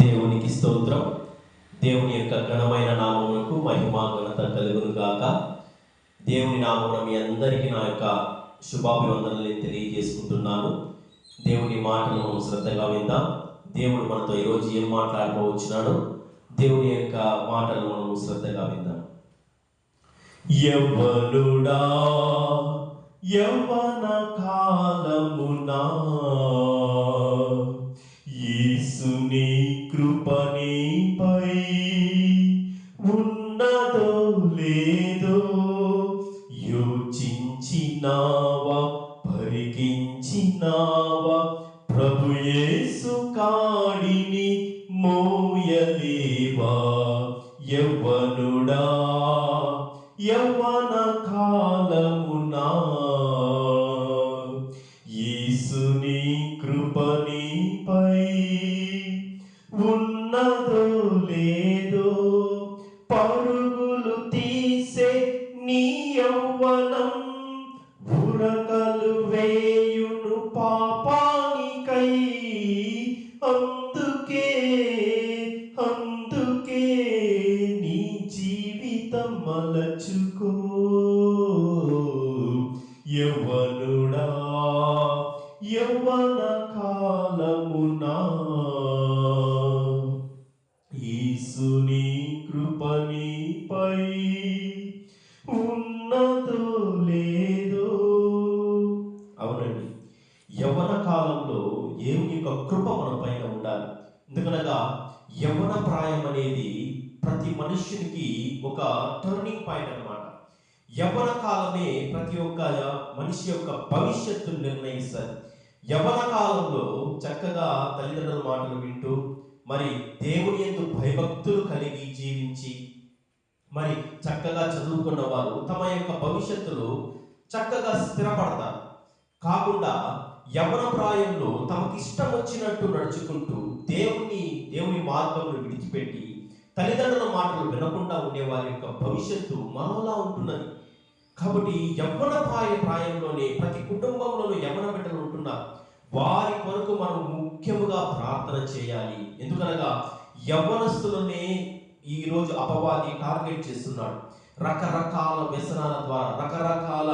దేవునికి స్తోత్రం. దేవుని యొక్క ఘనమైన నామమునకు మహిమా ఘనత కలుగును గాక. దేవుని నామమున మీ అందరికీ నా యొక్క శుభాభివందనలు తెలియజేసుకుంటున్నాను. దేవుని మాటలను శ్రద్ధగా విందాం. దేవుడు మనతో ఈరోజు ఏం మాట్లాడబోచున్నాడో దేవుని యొక్క మాటలను శ్రద్ధగా విందాం. యవ్వనుడా యవ్వన కాలమునా యేసుని కృప నీపై ఉన్నదో లేదో యోచించినావా, పరికించినావా? ప్రభు యేసు కాడిని మోయలేవా? యవ్వనుడా యవ్వన కాలమునా యేసుని కృప నీపై ఉన్నదో లేదో? పరుగులు తీసే నీ యవ్వనం ఉరకలు వేయును పాపానికై. అందుకే నీ జీవితం మలచుకో. యవ్వనుడా యవ్వన కాలమునా యేసుని కృప నీపై ఉన్నదో లేదో? అవునండి, యవ్వన కాలంలో దేవుని యొక్క కృప మన పైన ఉండాలి. ఎందుకనగా యవ్వన ప్రాయం అనేది ప్రతి మనుష్యునికి ఒక టర్నింగ్ పాయింట్ అన్నమాట. యవ్వన కాలమే ప్రతి ఒక్క మనిషి యొక్క భవిష్యత్తును నిర్ణయిస్తారు. యవ్వన కాలంలో చక్కగా తల్లిదండ్రుల మాటలు వింటూ మరి దేవుని యందు భయభక్తులు కలిగి జీవించి మరి చక్కగా చదువుకున్న వారు తమ యొక్క భవిష్యత్తులో చక్కగా స్థిరపడతారు. కాకుండా యవ్వన ప్రాయంలో తమకి ఇష్టం వచ్చినట్టు నడుచుకుంటూ దేవుని మార్గమును విడిచిపెట్టి తల్లిదండ్రుల మాటలు వినకుండా ఉండే వారి యొక్క భవిష్యత్తు మరోలా ఉంటున్నది. కాబట్టి యవ్వన ప్రాయంలోనే ప్రతి కుటుంబంలోనూ యవ్వన బిడ్డలు ఉంటున్నారు. వారి కొరకు మనం ముఖ్యముగా ప్రార్థన చేయాలి. ఎందుకనగా యవ్వనస్తులనే ఈరోజు అపవాది టార్గెట్ చేస్తున్నాడు. రకరకాల వ్యసనాల ద్వారా, రకరకాల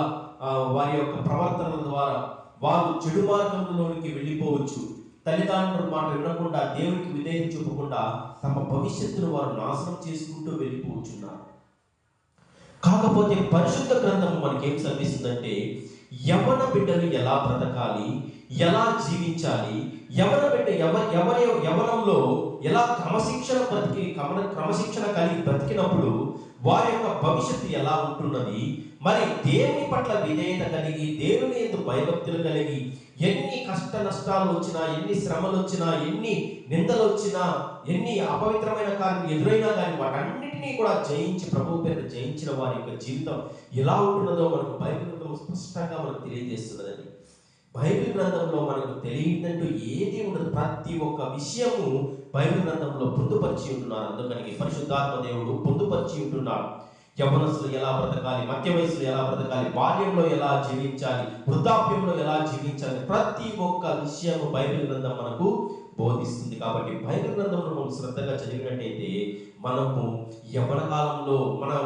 వారి యొక్క ప్రవర్తనల ద్వారా వారు చెడు మార్గంలోనికి వెళ్ళిపోవచ్చు. తల్లిదండ్రుల మాట వినకుండా, దేవునికి విధేయత చూపకుండా తమ భవిష్యత్తును వారు నాశనం చేసుకుంటూ వెళ్ళిపోతున్నారు. కాకపోతే పరిశుద్ధ గ్రంథం మనకేం చదివిస్తుందంటే యవ్వన బిడ్డలు ఎలా బ్రతకాలి, ఎలా జీవించాలి, యవ్వన బిడ్డ యవ్వనంలో ఎలా క్రమశిక్షణ కలిగి బ్రతికినప్పుడు వారి యొక్క భవిష్యత్తు ఎలా ఉంటున్నది, మరి దేవుని పట్ల విధేయత కలిగి దేవుని యందు భయభక్తులు కలిగి ఎన్ని కష్ట నష్టాలు వచ్చినా, ఎన్ని శ్రమలు వచ్చినా, ఎన్ని నిందలు వచ్చినా, ఎన్ని అపవిత్రమైన కార్యాలు ఎదురైనా కానీ వాటన్నిటినీ కూడా జయించి ప్రభు పేరు జయించిన వారి యొక్క జీవితం ఎలా ఉంటున్నదో మనకు బైబిల్ గ్రంథం స్పష్టంగా మనకు తెలియజేస్తున్నదండి. బైబిల్ గ్రంథంలో మనకు తెలియదంటూ ఏది ఉండదు. ప్రతి ఒక్క విషయము బైబిల్ గ్రంథంలో పొందుపరిచి ఉంటున్నారు. అందుకని పరిశుద్ధాత్మ దేవుడు పొందుపరిచి ఉంటున్నాడు. యవ్వనస్తులు ఎలా బ్రతకాలి, మధ్య వయసులో ఎలా బ్రతకాలి, బాల్యంలో ఎలా జీవించాలి, వృద్ధాప్యంలో ఎలా జీవించాలి, ప్రతి ఒక్క విషయము బైబిల్ గ్రంథం మనకు బోధిస్తుంది. కాబట్టి బైబిల్ గ్రంథంలో మనం శ్రద్ధగా చదివినట్టయితే మనము యవ్వన కాలంలో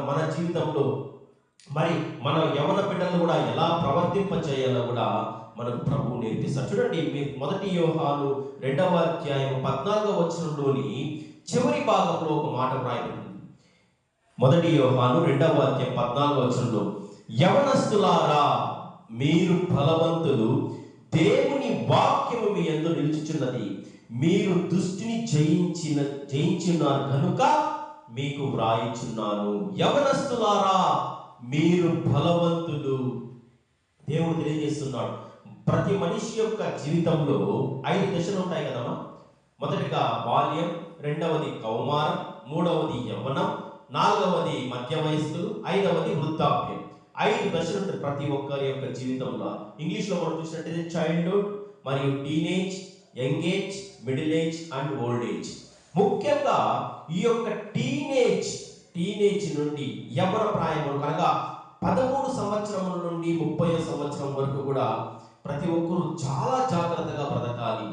మన జీవితంలో మరి మన యవ్వన బిడ్డలు కూడా ఎలా ప్రవర్తింప చేయాలో కూడా మనకు ప్రభువు నేర్పిస్తారు. చూడండి, మీరు 1 యోహాను 2వ అధ్యాయం 14వ వచనంలోని చివరి భాగంలో ఒక మాట వ్రాయబడింది. 1 యోహాను 2వ అధ్యాయం 14వ వచనంలో, యవనస్తులారా మీరు బలవంతులు, దేవుని వాక్యము మీ యందు నిలుచుచున్నది, మీరు దుష్టిని జయించున్నారు కనుక మీకు వ్రాయిచున్నాను. యవనస్తులారా మీరు బలవంతులు. దేవుడు తెలియజేస్తున్నాడు. ప్రతి మనిషి యొక్క జీవితంలో 5 దశలు ఉంటాయి కదమ్మా. మొదటిగా బాల్యం, రెండవది కౌమారం, మూడవది యవ్వనం, నాలుగవది మధ్య వయస్సులు, 5వది వృద్ధాప్యం. 5 దశలు ఉంటాయి ప్రతి ఒక్కరి యొక్క జీవితంలో. ఇంగ్లీష్లో మనం చూసినట్టయితే చైల్డ్హుడ్ మరియు teenage, young age, middle age and old age. ముఖ్యంగా ఈ యొక్క టీనేజ్ నుండి యవ్వన ప్రాయం అనగా 13 సంవత్సరముల నుండి 30 సంవత్సరం వరకు కూడా ప్రతి ఒక్కరూ చాలా జాగ్రత్తగా బ్రతకాలి.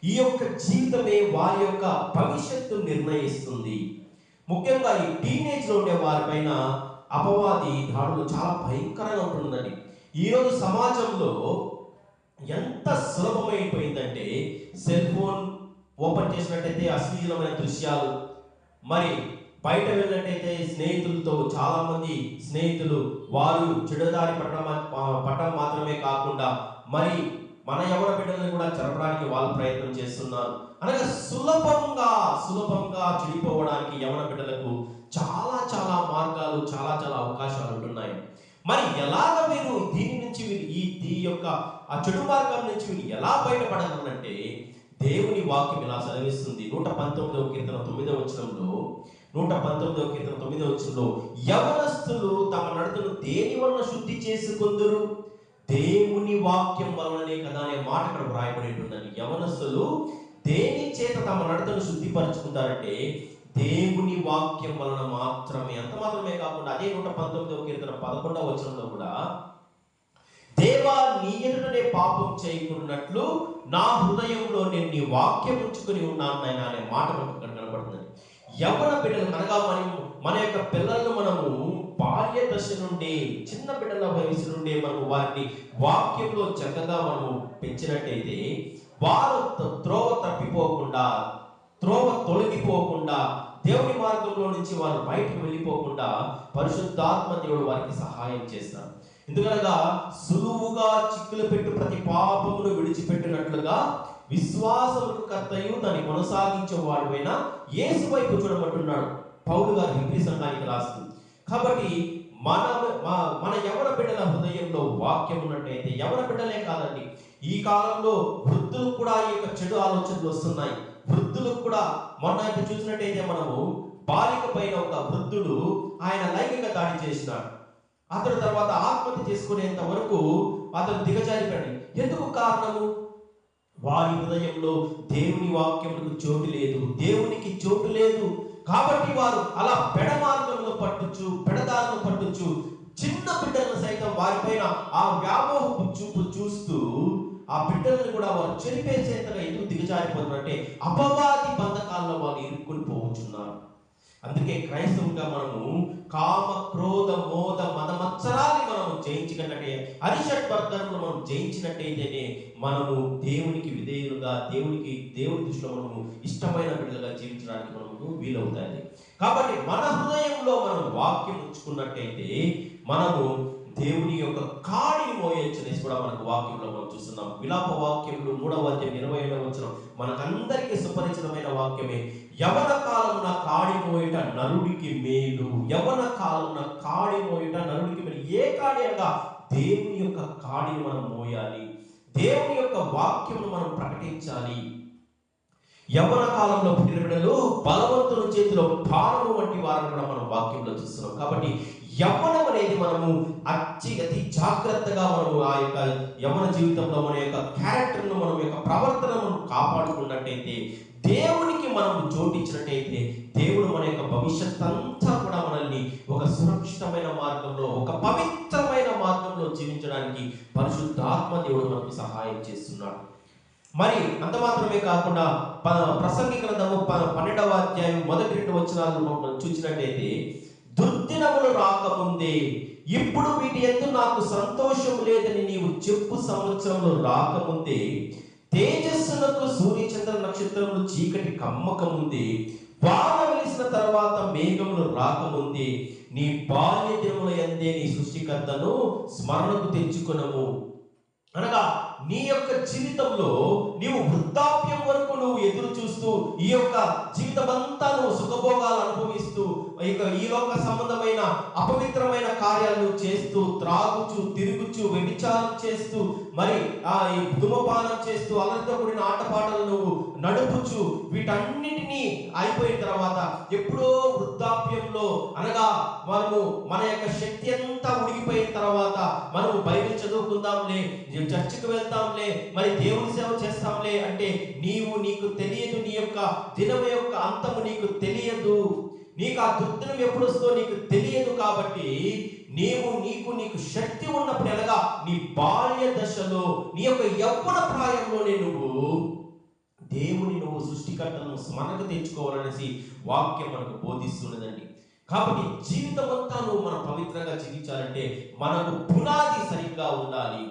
ఈ యొక్క జీవితమే వారి యొక్క భవిష్యత్తు నిర్ణయిస్తుంది. ముఖ్యంగా ఈ టీనేజ్లో ఉండే వారిపైన అపవాది దాడులు చాలా భయంకరంగా ఉంటుందండి. ఈరోజు సమాజంలో ఎంత సులభమైపోయిందంటే, సెల్ ఫోన్ ఓపెన్ చేసినట్టయితే అశ్లీలమైన దృశ్యాలు, మరి బయట వెళ్ళినట్టయితే స్నేహితులతో చాలా మంది స్నేహితులు వారు చెడుదారి పట్టడం మాత్రమే కాకుండా మరి మన యవన బిడ్డలను కూడా జరపడానికి వాళ్ళు ప్రయత్నం చేస్తున్నారు. అనగా సులభంగా చెడిపోవడానికి యవన బిడ్డలకు చాలా చాలా మార్గాలు, చాలా చాలా అవకాశాలు ఉంటున్నాయి. మరి ఎలాగ వీరు దీని నుంచి ఈ యొక్క ఆ చెడు మార్గం నుంచి వీరు ఎలా బయటపడాలంటే, దేవుని వాక్యం ఇలా సెలవిస్తుంది. 119వ కీర్తన 9వ వచనంలో, 119వ కీర్తన 9వ వచనంలో, యవనస్తులు తమ నడతను దేని వలన శుద్ధి చేసుకొందురు? దేవుని వాక్యం వలననే కదా అనే మాట ఇక్కడ వ్రాయబడి ఉంటుందండి. యవనస్తులు దేని చేత తమ నడతను శుద్ధిపరుచుకుంటారంటే దేవుని వాక్యం వలన మాత్రమే. అంత మాత్రమే కాకుండా అదే 119వ కీర్తన 11వ వచనంలో కూడా, దేవా నీ ఎదుటనే పాపం చేయకున్నట్లు నా హృదయంలో నేను నీ వాక్యం ఉంచుకొని ఉన్నాను నాయనా అనే మాట మనకు ఇక్కడ కనబడుతుంది. యవన బిడ్డలు అనగా మన యొక్క పిల్లలను మనము బాల్య దశ నుండి, చిన్న బిడ్డల వయసు నుండి మనము వారిని వాక్యంలో చక్కగా మనము పెంచినట్టయితే వారు త్రోవ తప్పిపోకుండా, త్రోవ తొలగిపోకుండా, దేవుని మార్గంలో నుంచి వారు బయటకు వెళ్ళిపోకుండా పరిశుద్ధాత్మ దేవుడు వారికి సహాయం చేస్తారు. ఎందుకనగా సులువుగా చిక్కులు పెట్టు ప్రతి పాపమును విడిచిపెట్టినట్లుగా విశ్వాసముకు కర్తయు దాన్ని కొనసాగించే వాడువైనా యేసు వైపు చూడమంటున్నాడు పౌలు గారు హెబ్రీ సంఘానికి రాస్తూ. కాబట్టి మన యవన బిడ్డల హృదయంలో వాక్యం ఉన్నట్టయితే, యవన బిడ్డలే కాదండి, ఈ కాలంలో వృద్ధులకు కూడా ఈ యొక్క చెడు ఆలోచనలు వస్తున్నాయి. వృద్ధులకు కూడా మొన్న చూసినట్టయితే మనము బాలిక పైన ఒక వృద్ధుడు ఆయన లైంగిక దాడి చేసినాడు. అతడు తర్వాత ఆత్మహత్య చేసుకునేంత వరకు అతను దిగజారిపోయాడు. ఎందుకు కారణము? వారి హృదయంలో దేవుని వాక్యములకు చోటు లేదు, దేవునికి చోటు లేదు. కాబట్టి వారు అలా పెడ మార్గంలో పెడదారులు పట్టుచు చిన్న బిడ్డలను సైతం వారిపైన ఆ వ్యామోహపు చూపు చూస్తూ ఆ బిడ్డలను కూడా వారు చెరిపేసేంతగా ఎందుకు దిగజారిపోతున్నారంటే అపవాది బంధకాల్లో వాళ్ళు ఇరుక్కుని పోవచ్చున్నారు. అందుకే క్రైస్తవుగా మనము కామ క్రోధ మోద మదమత్సరాన్ని మనము జయించగలటే, అరిషడ్ వర్గాలను మనం జయించినట్టయితేనే మనము దేవునికి విధేయులుగా, దేవుని దృష్టిలో మనము ఇష్టమైన బిడ్డలుగా జీవించడానికి మనము వీలవుతాయి. కాబట్టి మన హృదయంలో మనం వాక్యం ఉంచుకున్నట్టయితే మనము దేవుని యొక్క కాడిని మోయొచ్చనేసి కూడా మనకు వాక్యంలో మనం చూస్తున్నాం. విలాప వాక్యంలో 3వ అధ్యాయం 27వ వచనం మనకందరికీ సుపరిచితమైన వాక్యమే. యవన కాలమున కాడి మోయుట నరుడికి మేలు. యవన కాలమున కాడి మోయుట నరుడికి మేలు. ఏ కాడి అనగా దేవుని యొక్క కాడిని మనం మోయాలి, దేవుని యొక్క వాక్యమును మనం ప్రకటించాలి. యవన కాలంలో పుట్టిన బిడ్డలు బలవంతుల చేతిలో భారము వంటి వారిని కూడా మనం వాక్యంలో చూస్తున్నాం. కాబట్టి యవ్వనం అనేది మనము అతి జాగ్రత్తగా మనము ఆ యొక్క యవ్వన జీవితంలో మన యొక్క క్యారెక్టర్ను, మన యొక్క ప్రవర్తనను కాపాడుకున్నట్టయితే, దేవునికి మనము చోటిచ్చినట్టయితే, దేవుడు మన యొక్క భవిష్యత్ అంతా కూడా మనల్ని ఒక సురక్షితమైన మార్గంలో, ఒక పవిత్రమైన మార్గంలో జీవించడానికి పరిశుద్ధాత్మ దేవుడు మనకు సహాయం చేస్తున్నాడు. మరి అంత మాత్రమే కాకుండా ప్రసంగి గ్రంథము 12వ అధ్యాయం 1-2 వచనాలను మనం చూసినట్టయితే, దుర్దినములు రాకముందే ఇప్పుడు వీటి యందు నాకు సంతోషం లేదని నీవు చెప్పు సంవత్సరంలో రాకముందే, తేజస్సులకు సూర్యచంద్ర నక్షత్రములు చీకటి కమ్మకముందే, వాన వెలిసిన తర్వాత మేఘములు రాకముందే, నీ బాల్య దినముల యందే నీ సృష్టికర్తను స్మరణకు తెచ్చుకొనము. అనగా నీ యొక్క జీవితంలో నీవు వృద్ధాప్యం వరకు నువ్వు ఎదురు చూస్తూ ఈ యొక్క జీవితం అంతా నువ్వు సుఖభోగాలు అనుభవిస్తూ ఈ లోక సంబంధమైన అపవిత్రమైన కార్యాలను చేస్తూ, త్రాగుచు, తిరుగుచు, వ్యభిచారం చేస్తూ, మరి ధూమపానం చేస్తూ, అలరితో కూడిన ఆటపాటలు నువ్వు నడుపుచు, వీటన్నిటినీ అయిపోయిన తర్వాత ఎప్పుడో వృద్ధాప్యంలో, అనగా మనము మన యొక్క శక్తి అంతా ఉడిగిపోయిన తర్వాత మనము బైబిల్ చదువుకుందాంలే, చర్చికి వెళ్తాంలే, మరి దేవుని సేవ చేస్తాంలే అంటే నీకు తెలియదు, నీ యొక్క దినం యొక్క అంతము నీకు తెలియదు, నీకు ఆ దుర్దినం ఎప్పుడు వస్తుందో నీకు తెలియదు. కాబట్టి నీకు శక్తి ఉన్నప్పుడు, ఎలాగా నీ బాల్య దశలో, నీ యొక్క యవ్వన ప్రాయంలోనే నువ్వు దేవుని నువ్వు సృష్టికర్తను స్మరణకు తెచ్చుకోవాలనేసి వాక్యం మనకు బోధిస్తున్నదండి. కాబట్టి జీవితం అంతా నువ్వు మనం పవిత్రంగా జీవించాలంటే మనకు పునాది సరిగ్గా ఉండాలి.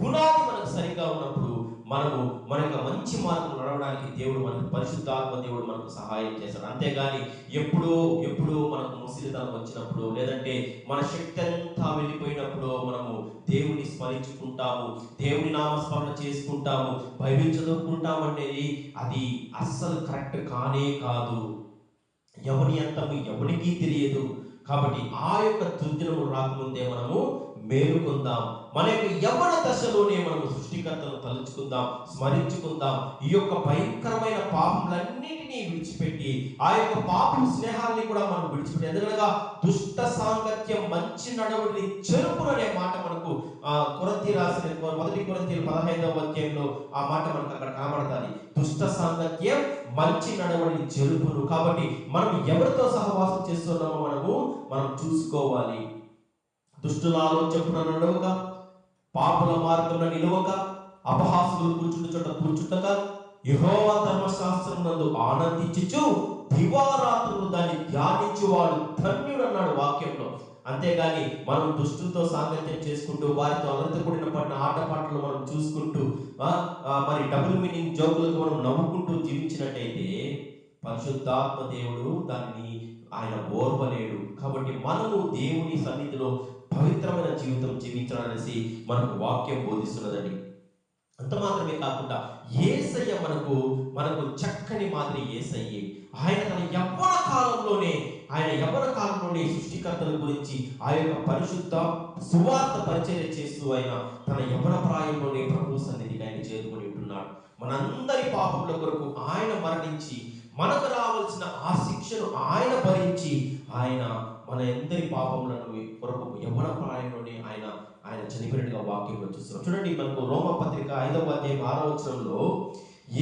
పునాది మనకు సరిగ్గా ఉన్నప్పుడు మనము మన యొక్క మంచి మార్గం నడవడానికి దేవుడు మనకు పరిశుద్ధాత్మ దేవుడు మనకు సహాయం చేస్తాడు. అంతేగాని ఎప్పుడో మనకు ముసిలితనం వచ్చినప్పుడు, లేదంటే మన శక్తి అంతా వెళ్ళిపోయినప్పుడు మనము దేవుని స్మరించుకుంటాము, దేవుని నామస్మరణ చేసుకుంటాము, బైబిల్ చదువుకుంటాము అనేది అది అస్సలు కరెక్ట్ కానే కాదు. ఎవని అంతము ఎవరికి తెలియదు. కాబట్టి ఆ యొక్క దుర్దినము రాకముందే మనము మేలుకొందాం. మన యొక్క యవ్వన దశలోనే మనము సృష్టికర్తను తలుచుకుందాం, స్మరించుకుందాం. ఈ యొక్క భయంకరమైన పాపములన్నిటినీ విడిచిపెట్టి ఆ యొక్క పాపం స్నేహాన్ని కూడా మనం విడిచిపెట్టి, ఎందుకనగా దుష్ట సాంగత్యం మంచి నడవడిని చెరుపుననే మాట మనకు కొరింథీ రాసిన 1 కొరింథీయులు 15వ అధ్యాయంలో ఆ మాట మనకు అక్కడ కనబడుతుంది. దుష్ట సాంగత్యం మంచి నడవడిని చెరుపును. కాబట్టి మనం ఎవరితో సహవాసం చేస్తున్నామో మనం చూసుకోవాలి. దుష్టుల ఆలోచన నడవక, పాపుల మార్గంలో నిలవక, అపహాసులు కూర్చుంటే చోట కూర్చుంటక, యెహోవా ధర్మశాస్త్రం నందు ఆనందించుచు దివారాత్రులు దాన్ని ధ్యానించువాడు ధన్యుడు అన్నాడు వాక్యంలో. అంతేగాని మనం దుష్టులతో సాంగత్యం చేసుకుంటూ వారితో అలరితో కూడిన పడిన ఆటపాటలు మనం చూసుకుంటూ మరి డబుల్ మీనింగ్ జోకులకు మనం నవ్వుకుంటూ జీవించినట్టయితే పరిశుద్ధాత్మ దేవుడు దానిని ఆయన ఓర్వలేడు. కాబట్టి మనము దేవుని సన్నిధిలో పవిత్రమైన జీవితం జీవించాలనేసి మనకు వాక్యం బోధిస్తున్నదండి. అంత మాత్రమే కాకుండా యేసయ్య మనకు చక్కని మాదిరి. యేసయ్యే ఆయన తన యవ్వన కాలంలోనే సృష్టికర్తల గురించి ఆ యొక్క పరిశుద్ధ సువార్త పరిచర్య చేస్తూ ఆయన తన యవ్వన ప్రాయంలోనే ప్రభు సన్నిధికి ఆయన చేరుకొని ఉంటున్నాడు. మనందరి పాపముల కొరకు ఆయన మరణించి మనకు రావాల్సిన ఆ శిక్షను ఆయన భరించి ఆయన మన ఎందరి పాపములను కొరకు యవ్వన ప్రాయంలోనే ఆయన చనిపోయినట్టుగా వాక్యంలో చూస్తున్నాం. చూడండి, మనకు రోమపత్రిక 5వ అధ్యాయం 6వ వచనంలో,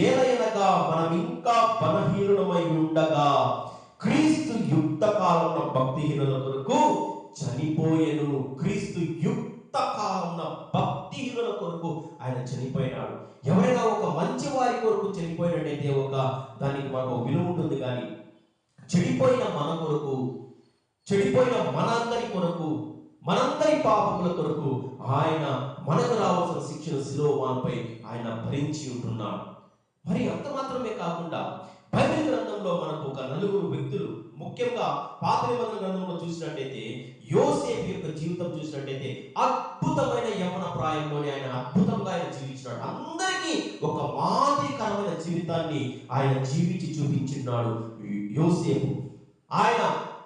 ఏలయనగా మనం ఇంకా బలహీనులమై ఉండగా క్రీస్తు యుక్త కాలంలో భక్తిహీనుల కొరకు చనిపోయెను. క్రీస్తు యుక్త కాలంలో భక్తిహీనుల కొరకు ఆయన చనిపోయినాడు. ఎవరైనా ఒక మంచి వారి కొరకు చనిపోయినట్టయితే దానికి మనకు విలువ ఉంటుంది. కానీ చెడిపోయిన మన కొరకు, చెడిపోయిన మనందరి కొరకు, మనందరి పాపముల కొరకు ఆయన మనకు రావాల్సిన శిక్షను శిలోవాపై ఆయన భరించి ఉంటున్నాడు. మరి అంత మాత్రమే కాకుండా బైబిల్ గ్రంథంలో మనకు ఒక 4 వ్యక్తులు, ముఖ్యంగా పాత నిబంధన గ్రంథంలో చూసినట్టయితే యోసేపు యొక్క జీవితం చూసినట్టయితే అద్భుతమైన యవ్వన ప్రాయంలోనే ఆయన అద్భుతంగా ఆయన జీవించినాడు. అందరికీ ఒక మాదిరికరమైన జీవితాన్ని ఆయన జీవించి చూపించినాడు యోసేపు. ఆయన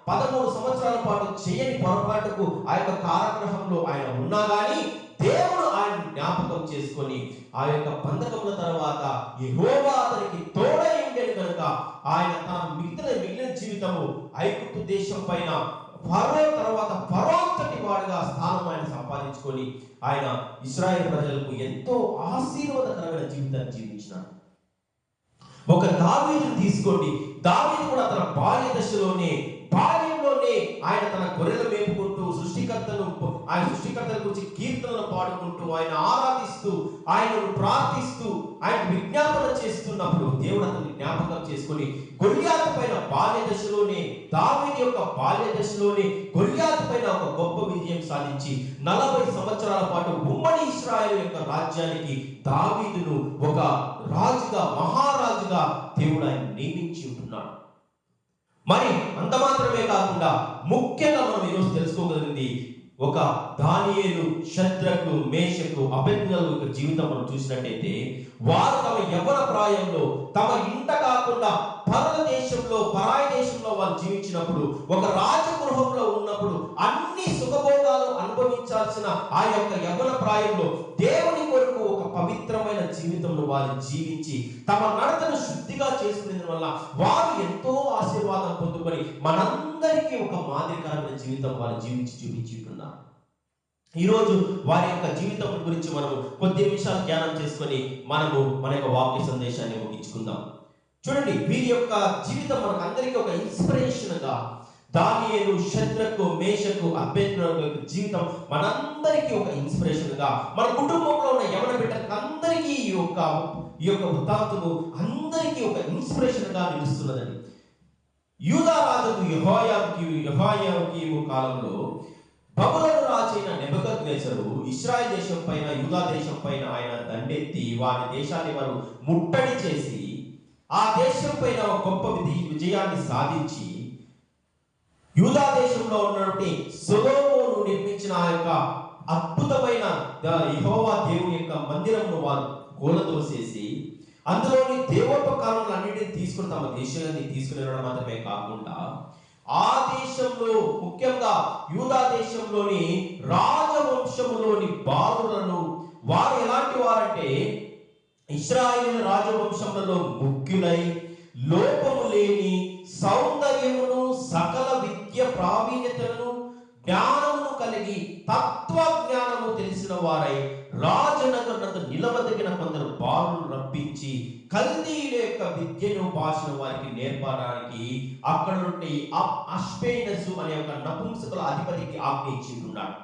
13 సంవత్సరాల పాటు చేయని పొరపాటుకు ఆ యొక్క కారాగృహంలో ఆయన ఉన్నా గానీ దేవుడు ఆయన జ్ఞాపకం చేసుకొని ఆ యొక్క బంధకముల తర్వాత యెహోవా అతనికి తోడై ఉండేది కనుక ఆయన తన మిగిలిన జీవితము ఐగుప్తు దేశం పైన ఫరో తర్వాత ఫరోంతటి వాడుగా స్థానం ఆయన సంపాదించుకొని ఆయన ఇశ్రాయేలు ప్రజలకు ఎంతో ఆశీర్వాదకరమైన జీవితాన్ని జీవించినాడు. ఒక దావీదును తీసుకోండి. దావీదు కూడా తన బాల్యంలోనే ఆయన తన గొర్రెలు మేపుకుంటూ ఆయన సృష్టికర్తల గురించి కీర్తనలు పాడుకుంటూ ఆయన ఆరాధిస్తూ ఆయనను ప్రార్థిస్తూ ఆయన విజ్ఞాపన చేస్తున్నప్పుడు దేవుడు అతన్ని జ్ఞాపకం చేసుకొని గొల్యాతు పైన దావీదు యొక్క బాల్య దశలోనే గొల్యాతు పైన ఒక గొప్ప విజయం సాధించి 40 సంవత్సరాల పాటు ఉమ్మడి ఇశ్రాయేలు యొక్క రాజ్యానికి దావీదును ఒక రాజుగా, మహారాజుగా దేవుడు ఆయన నియమించి ఉంటున్నాడు. మరి అంత మాత్రమే కాకుండా ముఖ్యంగా మనం ఈరోజు తెలుసుకోగలిగింది ఒక దానియేలు, షద్రకు, మేషకు, అబేద్నెగో యొక్క జీవితం మనం చూసినట్టయితే వారు తమ యవ్వన ప్రాయంలో తమ ఇంట కాకుండా పరాయి దేశంలో వాళ్ళు జీవించినప్పుడు, ఒక రాజగృహంలో ఉన్నప్పుడు అన్ని సుఖభోగాలు అనుభవించాల్సిన ఆ యొక్క యవ్వన ప్రాయంలో దేవుని కొరకు ఒక పవిత్రమైన జీవితంలో వారు జీవించి తమ నడతను శుద్ధిగా చేసుకునే వల్ల వారు ఎంతో ఆశీర్వాదం పొందుకొని మనందరికీ ఒక మాదిరికరమైన జీవితం వారు జీవించి చూపించుకున్నారు. ఈరోజు వారి యొక్క జీవితం గురించి మనం కొద్ది నిమిషాలు ధ్యానం చేసుకొని మనము మన యొక్క వాక్య సందేశాన్ని ముగించుకుందాం. చూడండి, వీరి యొక్క జీవితం మనకు అందరికీ ఒక ఇన్స్పిరేషన్ గా, దానియేలు, శద్రకు, మేషకు, అబేద్నెగో జీవితం మనందరికీ ఒక ఇన్స్పిరేషన్ గా, మన కుటుంబంలో ఉన్న యవన బిడ్డలకు అందరికీ ఈ యొక్క వృత్తాంతము అందరికీ ఒక ఇన్స్పిరేషన్ గా నిలుస్తున్నదండి. యూదా రాజు యెహోయాకీము కాలంలో బబులోను రాజైన నెబుకద్నెజరు ఇశ్రాయేల్ దేశం పైన, యూదా దేశం పైన ఆయన దండెత్తి వారి దేశాన్ని వారు ముట్టడి చేసి ఆ దేశం పైన ఒక గొప్ప విజయాన్ని సాధించి యూదా దేశంలో ఉన్నటువంటి సొలొమోను నిర్మించిన ఆ యొక్క అద్భుతమైన యెహోవా దేవుని యొక్క మందిరమును వారు కూలదోసేసి అందులోని దేవోపకరణాలు అన్నిటిని తీసుకుని తమ దేశాన్ని తీసుకుని వెళ్ళడం మాత్రమే కాకుండా ఆ దేశంలో ముఖ్యంగా యూదా దేశంలోని రాజవంశములోని బాలులను, వారు ఎలాంటి వారంటే ఇశ్రాయేలు రాజవంశములలో ముఖ్యులై లోపము లేని సౌందర్యమును, సకల విద్య ప్రావీణ్యతను, జ్ఞానమును కలిగి తత్వ జ్ఞానము తెలిసిన వారై రాజనగరునందు నిలవదగిన కొందరు బాలులను రప్పించి కల్దీయుల యొక్క విద్యను, భాషను వారికి నేర్పడానికి అక్కడ నుండి అష్పేనసు అనే ఒక నపుంసకుల అధిపతికి ఆజ్ఞయించున్నాడు.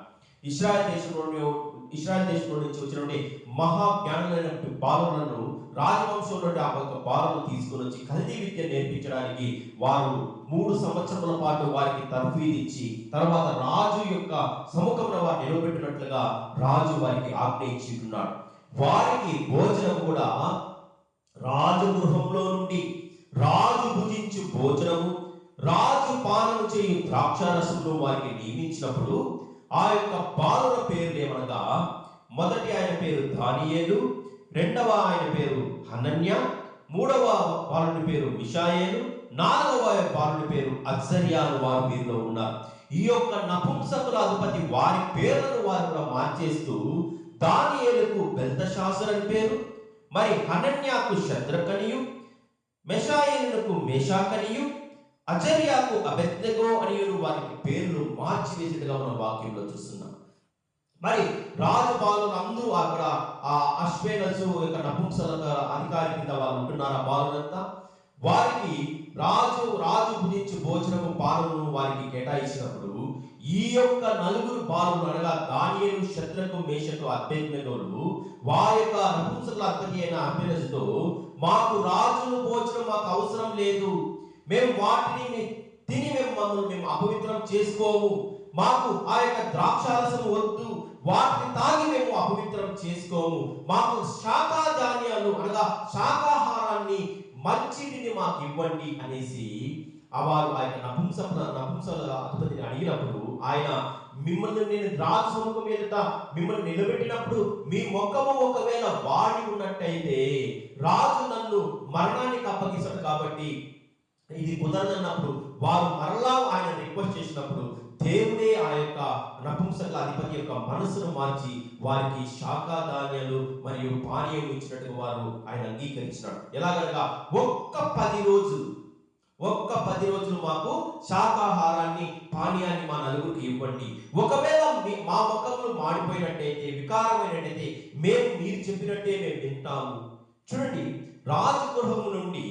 ఇశ్రాయేల్ దేశంలో నుంచి వచ్చినటువంటి మహా జ్ఞానులైన బాలులను, రాజవంశం నుండి ఆ యొక్క బాలులను తీసుకుని వచ్చి కల్దీ విద్య నేర్పించడానికి వారు 3 సంవత్సరముల పాటు వారికి తర్ఫీదు ఇచ్చి తర్వాత రాజు యొక్క సముఖంలో వారు నిలబెట్టినట్లుగా రాజు వారికి ఆజ్ఞయించున్నాడు. వారికి భోజనం కూడా రాజగృహంలో నుండి రాజు భుజించు భోజనము, రాజు పానము చేయు ద్రాక్షారసమును వారికి నియమించినప్పుడు ఆ యొక్క బాలుల పేర్లు ఏమనగా, మొదటి ఆయన పేరు దానియేలు, రెండవ ఆయన పేరు హనన్య, మూడవ బాలుని పేరు మిషాయేలు, నాలుగవ బాలుని పేరు అజ్జర్యా అని వారు వీరిలో ఉన్నారు. ఈ యొక్క నపుంసకుల అధిపతి వారి పేర్లను వారు కూడా మార్చేస్తూ దానియేలుకు బెల్తషాజర్ అని పేరు, మరి హనన్యాకు శద్రకనియు, మిషాయేలుకు మేషాకనియు, అజర్యాకు అబేద్నెగో అని వారికి పేర్లు మార్చివేసేట్టుగా మనం వాక్యంలో చూస్తున్నాం. మరి రాజు బాలులు అందరూ అక్కడ ఆ అశ్వేనసు యొక్క నపుంసక అధికారి కింద వాళ్ళు ఉంటున్నారు. ఆ బాలులంతా వారికి రాజు భుజించు భోజనము పాలను వారికి కేటాయించినప్పుడు ఈ యొక్క 4 బాలులు అనగా దానియేలు, శద్రకు, మేషకు, అబేద్నెగోలు వారి యొక్క నపుంసకుల అధిపతి అయిన అష్పేనసుతో, మాకు రాజును భోజనం మాకు అవసరం లేదు, మేము వాటిని తిని మేము అపవిత్రం చేసుకోము, మాకు ఆ యొక్క ద్రాక్షారసం వద్దు, వాటిని తాగి మేము అపవిత్రం చేసుకోము, మాకు శాకాధాన్యాలు అనగా శాకాహారాన్ని మంచిదిని మాకు ఇవ్వండి అనేసి వారు ఆ యొక్క నపుంసకుల అధిపతిని అడిగినప్పుడు ఆయన, మిమ్మల్ని నేను రాజు సముఖం ఎదుట మిమ్మల్ని నిలబెట్టినప్పుడు మీ ముఖము ఒకవేళ వాడి ఉన్నట్టయితే రాజు నన్ను మరణానికి అప్పగిస్తాడు కాబట్టి ఇది కుదరదన్నప్పుడు వారు మరలా ఆయన రిక్వెస్ట్ చేసినప్పుడు దేవుడే ఆ యొక్క నపుంసకుల అధిపతి యొక్క మనసును మార్చి వారికి శాకాధాన్యాలు మరియు పానీయం ఇచ్చినట్టుగా వారు ఆయన అంగీకరించినాడు. ఎలాగనగా ఒక్క 10 రోజులు మాకు శాకాహారాన్ని, పానీయాన్ని మా నలుగురికి ఇవ్వండి, ఒకవేళ మా ముఖములు మాడిపోయినట్టయితే, వికారమైనట్టయితే మేము మీరు చెప్పినట్టే మేము వింటాము. చూడండి, రాజగృహము నుండి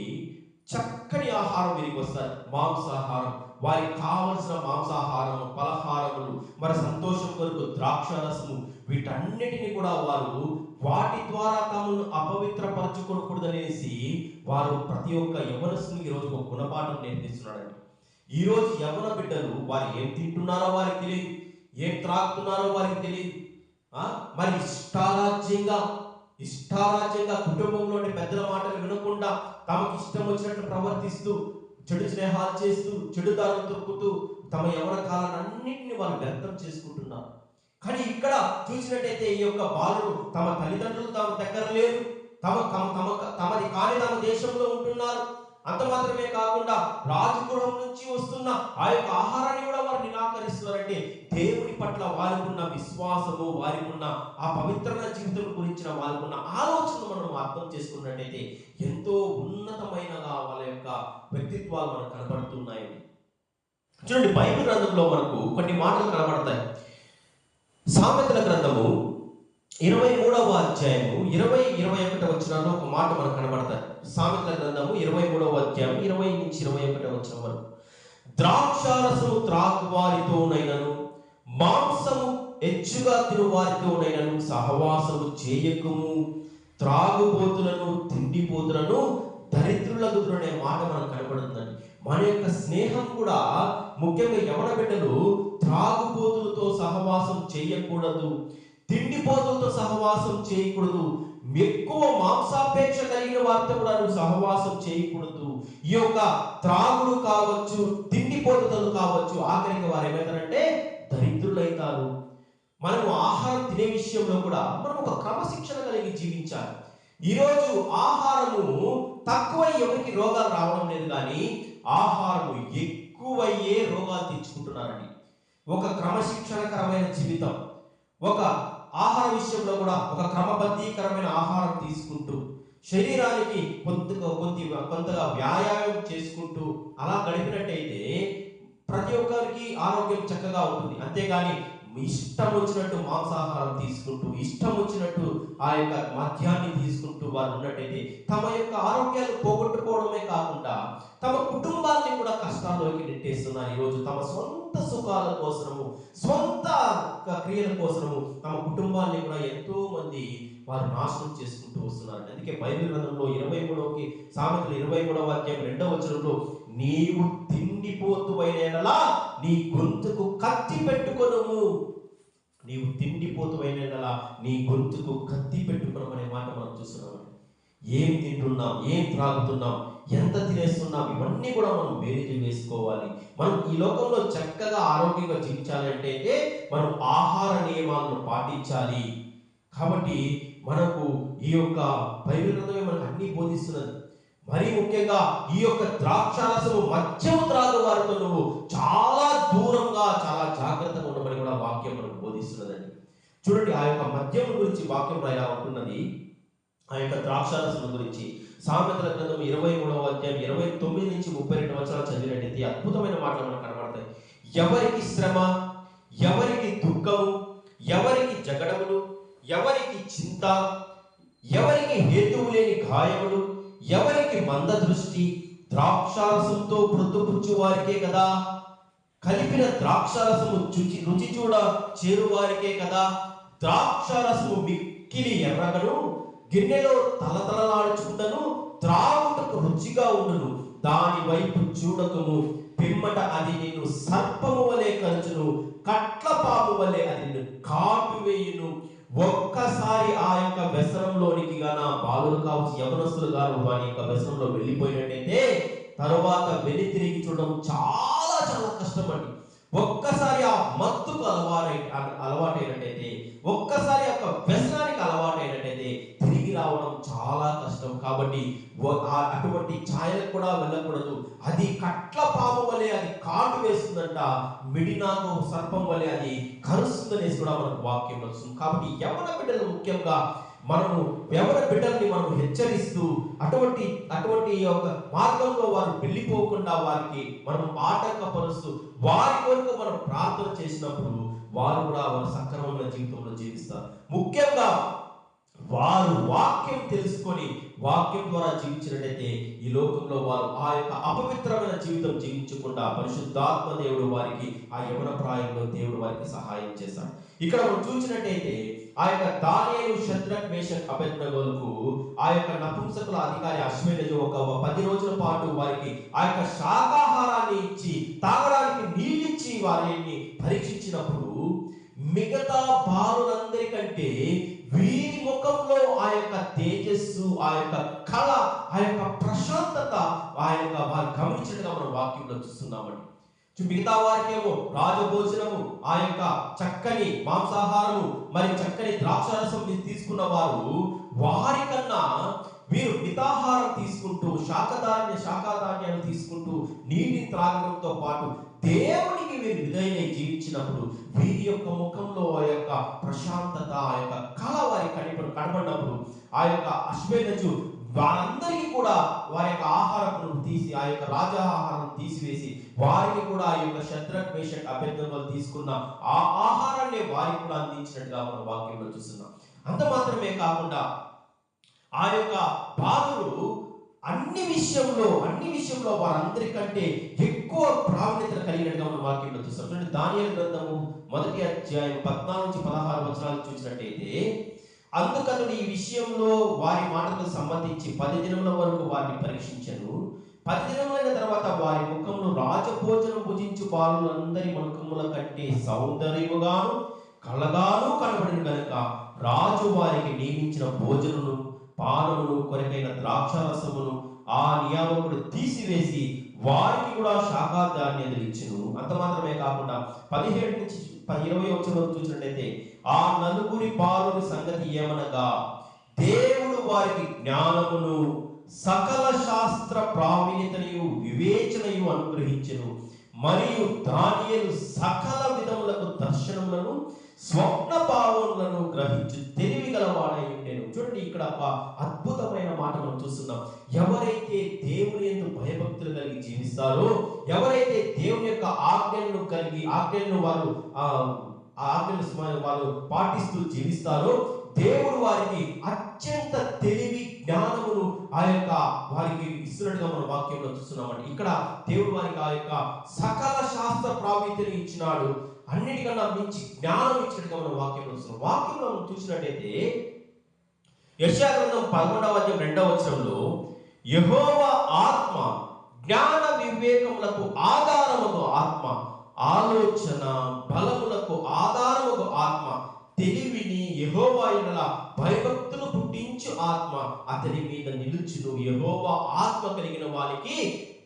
చక్కని ఆహారం వీరికి వస్తారు, మాంసాహారం, వారికి కావలసిన మాంసాహారం, పలహారములు, మరి సంతోషం కొరకు ద్రాక్షారసము, వీటన్నిటిని కూడా వారు వాటి ద్వారా తమను అపవిత్రపరచుకోకూడదనేసి వారు ప్రతి ఒక్క యవనస్తునికి ఈరోజు ఒక గుణపాఠం నేర్పిస్తున్నాడండి. ఈరోజు యవన బిడ్డలు వారు ఏం తింటున్నారో వారికి తెలియదు, ఏం త్రాగుతున్నారో వారికి తెలియదు. మరి ఇష్టారాజ్యంగా కుటుంబంలోని పెద్దల మాటలు వినకుండా తమకు ఇష్టం వచ్చినట్లు ప్రవర్తిస్తూ, చెడు స్నేహాలు చేస్తూ, చెడు దారులు తొక్కుతూ తమ యవన కాలాన్నింటినీ వాళ్ళు వ్యర్థం చేసుకుంటున్నారు. కానీ ఇక్కడ చూసినట్టయితే ఈ యొక్క బాలుడు తమ తల్లిదండ్రులు తమ దగ్గర లేరు, తమది కాని తమ దేశంలో ఉంటున్నారు. అంత మాత్రమే కాకుండా రాజగృహం నుంచి వస్తున్న ఆ యొక్క ఆహారాన్ని కూడా వారు నిరాకరిస్తున్నారంటే దేవుని పట్ల వారికి ఉన్న విశ్వాసము, వారికి ఉన్న ఆ పవిత్రమైన జీవితం గురించిన వారికి ఉన్న ఆలోచన మనం అర్థం చేసుకున్నట్టయితే ఎంతో ఉన్నతమైనగా వాళ్ళ యొక్క వ్యక్తిత్వాలు మనకు కనబడుతున్నాయండి. చూడండి, బైబిల్ గ్రంథంలో మనకు కొన్ని మాటలు కనబడతాయి. సామెతల గ్రంథము 23వ అధ్యాయము 20-21 వచనాల్లో ఒక మాట మనకు కనబడతాయి. సామెతల గ్రంథము 23వ అధ్యాయం 20 నుంచి 21 వచనం వరకు. ద్రాక్షారసము త్రాగువారితోనైనను మాంసము హెచ్చుగా తినువారితోనైనను సహవాసము చేయకుము. త్రాగుబోతులను తిండిపోతులను దరిద్రులకు అనే మాట మనకు కనబడుతుందండి. మన యొక్క స్నేహం కూడా ముఖ్యంగా యవన బిడ్డలు త్రాగుబోతులతో సహవాసం చేయకూడదు, తిండిపోతులతో సహవాసం చేయకూడదు, ఎక్కువ మాంసాపేక్ష కలిగిన వారితో కూడా నువ్వు సహవాసం చేయకూడదు. ఈ యొక్క త్రాగుడు కావచ్చు, తిండిపోతులు కావచ్చు, ఆఖరికి వారు ఏమవుతారంటే దరిద్రులైతారు. మనము ఆహారం తినే విషయంలో కూడా మనం ఒక క్రమశిక్షణ కలిగి జీవించాలి. ఈరోజు ఆహారము తక్కువై ఎవరికి రోగాలు రావడం లేదు, కానీ ఆహారము ఎక్కువయ్యే రోగాలు తెచ్చుకుంటున్నారండి. ఒక క్రమశిక్షణకరమైన జీవితం, ఒక ఆహార విషయంలో కూడా ఒక క్రమబద్ధీకరమైన ఆహారం తీసుకుంటూ శరీరానికి కొంతగా వ్యాయామం చేసుకుంటూ అలా గడిపినట్టయితే ప్రతి ఒక్కరికి ఆరోగ్యం చక్కగా ఉంటుంది. అంతేగాని ఇష్టం వచ్చినట్టు మాంసాహారం తీసుకుంటూ, ఇష్టం వచ్చినట్టు ఆ యొక్క మద్యాన్ని తీసుకుంటూ వారు ఉన్నట్టయితే తమ యొక్క ఆరోగ్యాలు పోగొట్టుకోవడమే కాకుండా తమ కుటుంబాన్ని కూడా కష్టాల్లోకి నెట్టేస్తున్నారు. ఈరోజు తమ సొంత సుఖాల కోసము, సొంత క్రియల కోసము తమ కుటుంబాన్ని కూడా ఎంతో మంది వారు నాశనం చేసుకుంటూ వస్తున్నారు. అందుకే బైబిల్ గ్రంథంలో 23 సామెతలు 23వ అధ్యాయం 2వ వచనంలో, నీవు తిండిపోతువైనలా నీ గొంతుకు కత్తి పెట్టుకొనుము. నీవు తిండిపోతువైనలా నీ గొంతుకు కత్తి పెట్టుకోవడం అనే మాట మనం చూస్తున్నాం. ఏం తింటున్నాం, ఏం త్రాగుతున్నాం, ఎంత తినేస్తున్నాం, ఇవన్నీ కూడా మనం బేరీజు వేసుకోవాలి. మనం ఈ లోకంలో చక్కగా ఆరోగ్యంగా జీవించాలంటే మనం ఆహార నియమాలను పాటించాలి. కాబట్టి మనకు ఈ యొక్క బైబిల్ గ్రంథమే మనకు అన్ని బోధిస్తున్నది. మరీ ముఖ్యంగా ఈ యొక్క ద్రాక్షారసము మద్యము త్రాగు వారితో నువ్వు చాలా దూరంగా, చాలా జాగ్రత్తగా ఉండమని కూడా వాక్యం మనకు బోధిస్తున్నదండి. చూడండి, ఆ యొక్క మద్యం గురించి వాక్యంలో ఇలా ఉంటున్నది. ఆ యొక్క ద్రాక్షారసం గురించి సామెతల గ్రంథం 23వ అధ్యాయం 29 నుంచి 32 వచనాలు చదివినట్టయితే అద్భుతమైన మాటలు మనకు కనబడతాయి. ఎవరికి శ్రమ, ఎవరికి దుఃఖము, ఎవరికి జగడములు, ఎవరికి చింత, ఎవరికి హేతువు లేని గాయములు, ఎవరికి మంద దృష్టి, ద్రాక్షారసంతో ప్రొద్దుపుచ్చు వారికే కదా, కలిపిన ద్రాక్షారసము రుచి చూడ చేరువారికే కదా, ద్రాక్షారసము మిక్కిలి ఎర్రగను, గిన్నెలో తలతలలాడుచుండను, త్రాగుటకు రుచిగా ఉండును, దాని వైపు చూడకము, పిమ్మట అది నిన్ను సర్పము వలె కరుచును, కట్ల పాము వలె అది నిన్ను కాటు వేయును. ఒక్కసారి ఆ యొక్క వ్యసనంలోనికి గాన బాలురు కావచ్చు, యవనస్తులు గాను వారి యొక్క వ్యసనంలో వెళ్ళిపోయినట్టయితే తరువాత వెళ్ళి తిరిగి చూడడం చాలా చాలా కష్టం అండి. ఒక్కసారి ఆ మత్తుకు అలవాటైనట్టయితే, ఒక్కసారి యొక్క వ్యసనానికి అలవాటైనట్టయితే తిరిగి రావడం చాలా కష్టం. కాబట్టి అటువంటి ఛాయలకు కూడా వెళ్ళకూడదు. అది కట్ల పాము వలె అది కాటు వేస్తుందంట, మిడినాకు సర్పం వలె అది కరుస్తుందనేసి కూడా మనకు వాక్యం వస్తుంది. కాబట్టి యవన బిడ్డలు ముఖ్యంగా మనము యవన బిడ్డల్ని మనం హెచ్చరిస్తూ అటువంటి యొక్క మార్గంలో వారు వెళ్ళిపోకుండా వారికి మనం ఆటంకపరుస్తూ వారి కొరకు మనం ప్రార్థన చేసినప్పుడు వారు కూడా వారి సక్రమమైన జీవితంలో జీవిస్తారు. ముఖ్యంగా వారు వాక్యం తెలుసుకొని వాక్యం ద్వారా జీవించినట్టయితే ఈ లోకంలో వారు ఆ యొక్క అపవిత్రమైన జీవితం జీవించకుండా పరిశుద్ధాత్మ దేవుడు వారికి ఆ యవన ప్రాయంలో దేవుడు వారికి సహాయం చేశాడు. ఇక్కడ మనం చూసినట్టయితే ఆ యొక్క దానియేలు, షద్రక్, మేషక్, అబేద్నెగోలకు ఆ యొక్క నపుంసకుల అధికారి అశ్వేనజు ఒక 10 రోజుల పాటు వారికి ఆ యొక్క శాకాహారాన్ని ఇచ్చి తాగడానికి నీళ్ళిచ్చి వారిని పరీక్షించినప్పుడు మిగతా బాలులందరికంటే వీరి ముఖంలో ఆ యొక్క తేజస్సు, ఆ యొక్క కళ, ఆ యొక్క ప్రశాంతత ఆ యొక్క వారు గమనించినట్టుగా మనం వాక్యంలో చూస్తున్నామండి. మిగతా వారికేమో రాజభోజనము, ఆ యొక్క చక్కని మాంసాహారము, మరి చక్కని ద్రాక్షారసం తీసుకున్న వారు వారికన్నా వీరు మితాహారం తీసుకుంటూ శాకాధాన్యాలు తీసుకుంటూ నీటిని త్రాగడంతో పాటు దేవునికి వీరు విధేయులై జీవించినప్పుడు వీరి యొక్క ముఖంలో ఆ యొక్క ప్రశాంతత, ఆ యొక్క కళ వారి కనబడినప్పుడు ఆ యొక్క అశ్వేనజు వారందరికీ కూడా వారి యొక్క ఆహారం తీసి ఆ యొక్క రాజాహారం తీసివేసి వారికి కూడా ఆ యొక్క షద్రక్, మేషక్, అబేద్నెగోలు తీసుకున్న ఆ ఆహారాన్ని వారికి కూడా అందించినట్టుగా మనం వాక్యంలో చూస్తున్నాం. అంత మాత్రమే కాకుండా ఆ యొక్క బాలురు అన్ని విషయంలో వారందరికంటే ఎక్కువ ప్రావీణ్యత కలిగినట్టుగా మనం వాక్యంలో చూస్తాం. చూడండి, దానియేలు గ్రంథము 1 అధ్యాయం 14-16 చూసినట్టయితే, అందుకతడు ఈ విషయంలో వారి మాటలకు సంబంధించి 10 దినముల వరకు వారిని పరీక్షించెను. 10 దినములైన తర్వాత వారి ముఖములు రాజభోజనం భుజించు బాలులందరి ముఖముల కంటే సౌందర్యముగాను కలగాను కనబడిన గనుక రాజు వారికి నియమించిన భోజనమును పానమును కొరకైన ద్రాక్షారసమును ఆ నియామకుడు తీసివేసి వారికి కూడా శాఖాధాన్యాలు ఇచ్చును. అంత మాత్రమే కాకుండా 17-20 వరకు చూసినట్లయితే, ఆ నలుగురి బాలుని సంగతి ఏమనగా, దేవుడు వారికి జ్ఞానమును సకల శాస్త్ర ప్రావీణ్యతయు వివేచనయు అనుగ్రహించెను. మరియు దానియేలు సకల విధములకు దర్శనములను స్వప్న భావములను గ్రహించు తెలివి గలవాడై ఉండెను. చూడండి, ఇక్కడ ఒక అద్భుతమైన మాట మనం చూస్తున్నాం. ఎవరైతే దేవుని యందు భయభక్తులు కలిగి జీవిస్తారో, ఎవరైతే దేవుని యొక్క ఆజ్ఞలను వారు పాటిస్తూ జీవిస్తారో, దేవుడు వారికి అత్యంత తెలివి జ్ఞానమును వారికి ఇస్తున్నట్టుగా మన వాక్యంలో చూస్తున్నామండి. ఇక్కడ దేవుడు వారికి ఆ యొక్క సకల శాస్త్ర ప్రావీణ్యతను ఇచ్చినాడు. అన్నిటికన్నా మించి జ్ఞానం ఇచ్చినట్టుగా మనం వాక్యంలో చూస్తున్నాం. వాక్యంలో మనం చూసినట్టయితే, యెషయా గ్రంథం 11-2 యెహోవా ఆత్మ జ్ఞాన వివేకములకు ఆధారముగు ఆత్మ, ఆలోచన బలములకు ఆధారముగు ఆత్మ, తెలివిని యెహోవా యందు భయభక్తులు పుట్టించు ఆత్మ అతని మీద నిలుచును. యెహోవా ఆత్మ కలిగిన వారికి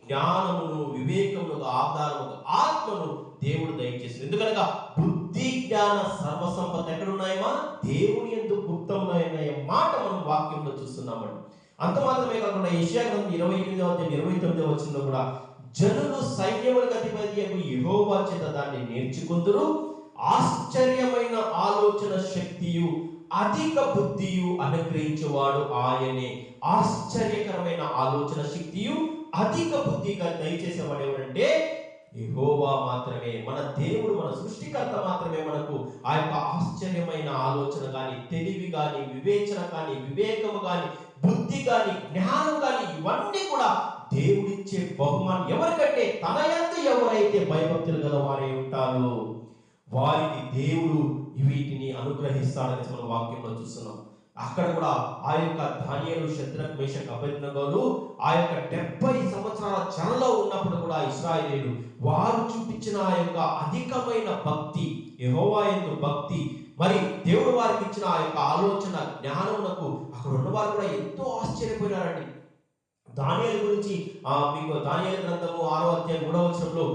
జ్ఞానమును వివేకమును ఆధారముగా ఆత్మను దేవుడు దయచేసింది. ఎందుకనగా బుద్ధి జ్ఞాన సర్వసంపద ఎక్కడున్నాయమా? దేవుని యందు గుప్తమున్నాయనే మాట మనం వాక్యంలో చూస్తున్నామండి. అంత మాత్రమే కాకుండా యెషయా గ్రంథం 28-29 కూడా, జనులు సైన్యములకు అధిపతి యెహోవా చేత దాన్ని నేర్చుకుందురు, ఆశ్చర్యమైన ఆలోచన శక్తియు అధిక బుద్ధియు అనుగ్రహించేవాడు ఆయనే. ఆశ్చర్యకరమైన ఆలోచన శక్తియు అధిక బుద్ధిగా దయచేసేవాడు ఎవరంటే యెహోవా మాత్రమే. మన దేవుడు, మన సృష్టికర్త మాత్రమే మనకు ఆ యొక్క ఆశ్చర్యమైన ఆలోచన కానీ, తెలివి కానీ, వివేచన కానీ, వివేకము కానీ, బుద్ధి కానీ, జ్ఞానం కానీ, ఇవన్నీ కూడా దేవుడిచ్చే బహుమానం. ఎవరికంటే తన యందు ఎవరైతే భయభక్తులు గల వారై ఉంటారో వారికి దేవుడు వీటిని అనుగ్రహిస్తాడని మనం వాక్యంలో చూస్తున్నాం. అక్కడ కూడా ఆ యొక్క దానియేలు, షద్రక్, మేషక్, అబేద్నెగోలు ఆ యొక్క 70 సంవత్సరాల చెరలో ఉన్నప్పుడు కూడా ఇశ్రాయేలీయులు వారు చూపించిన ఆ యొక్క అధికమైన భక్తి, యెహోవా యందు భక్తి, మరి దేవుడు వారికి ఇచ్చిన ఆ యొక్క ఆలోచన జ్ఞానమునకు అక్కడ ఉన్నవారు కూడా ఎంతో ఆశ్చర్యపోయినారండి. దానియేలు గురించి మీకు దానియేలు గ్రంథము 6-3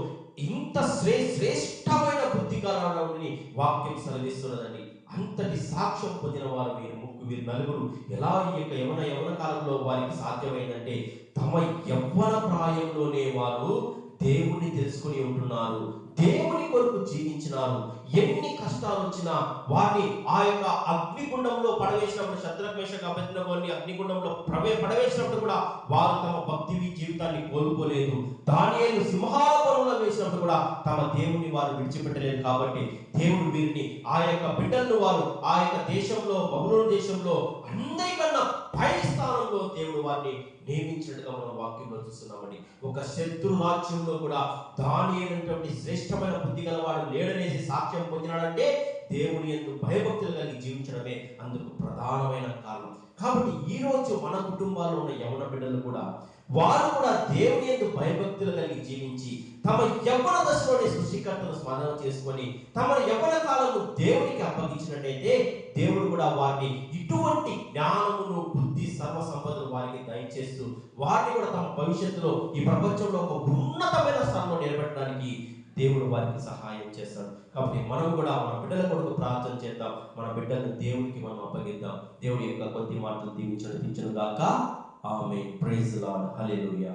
ఇంత శ్రేష్టమైన బుద్ధి కలవాడని వాక్యం సెలవిస్తున్నదండి. అంతటి సాక్ష్యం పొందిన వారు వీరు నలుగురు ఎలా ఈ యొక్క యవన కాలంలో వారికి సాధ్యమైందంటే, తమ యవ్వన ప్రాయంలోనే వారు దేవుణ్ణి తెలుసుకుని ఉంటున్నారు, దేవుని కొరకు జీవించినారు. ఎన్ని కష్టాలు వచ్చినా వారిని ఆ యొక్క అగ్నిగుండంలో పడవేసినప్పుడు, షద్రక్, మేషక్, అబేద్నెగోని అగ్నిగుండంలో పడవేసినప్పుడు కూడా వారు తమ భక్తి జీవితాన్ని కోల్పోలేదు. దానియేలు సింహాసనంలో వేసినప్పుడు కూడా తమ దేవుని వారు విడిచిపెట్టలేదు. కాబట్టి దేవుడు వీరిని ఆ యొక్క బిడ్డలను వారు ఆ యొక్క దేశంలో, బబులోను దేశంలో అందరికన్నా పై స్థానంలో దేవుడు వారిని నియమించినట్టుగా మనం వాక్యంలో చూస్తున్నామండి. ఒక శత్రు రాజ్యంలో కూడా దానియేలు శ్రేష్టమైన బుద్ధి గలవాడు లేడనేసి సాక్ష్యం పొందినాడంటే దేవుని యందు భయభక్తులు కలిగి జీవించడమే అందుకు ప్రధానమైన కారణం. కాబట్టి ఈ రోజు మన కుటుంబాల్లో ఉన్న యవన బిడ్డలు కూడా వారు కూడా దేవుని యందు భయభక్తులు కలిగి జీవించి తమ యవ్వన దశలోని సృష్టికర్తను స్మరణ చేసుకొని తమ యవ్వన కాలము దేవునికి అప్పగించినట్టయితే దేవుడు కూడా వారిని ఇటువంటి జ్ఞానమును, బుద్ధి, సర్వ సంపదలు వారికి దయచేస్తూ వారిని కూడా తమ భవిష్యత్తులో ఈ ప్రపంచంలో ఒక ఉన్నతమైన స్థానంలో నిలబెట్టడానికి దేవుడు వారికి సహాయం చేస్తాడు. కాబట్టి మనం కూడా మన బిడ్డల కొరకు ప్రార్థన చేద్దాం. మన బిడ్డలను దేవునికి మనం అప్పగిద్దాం. దేవుడి యొక్క కొద్ది మాటలు దీవించను గాక. Amen. Praise the Lord. Hallelujah.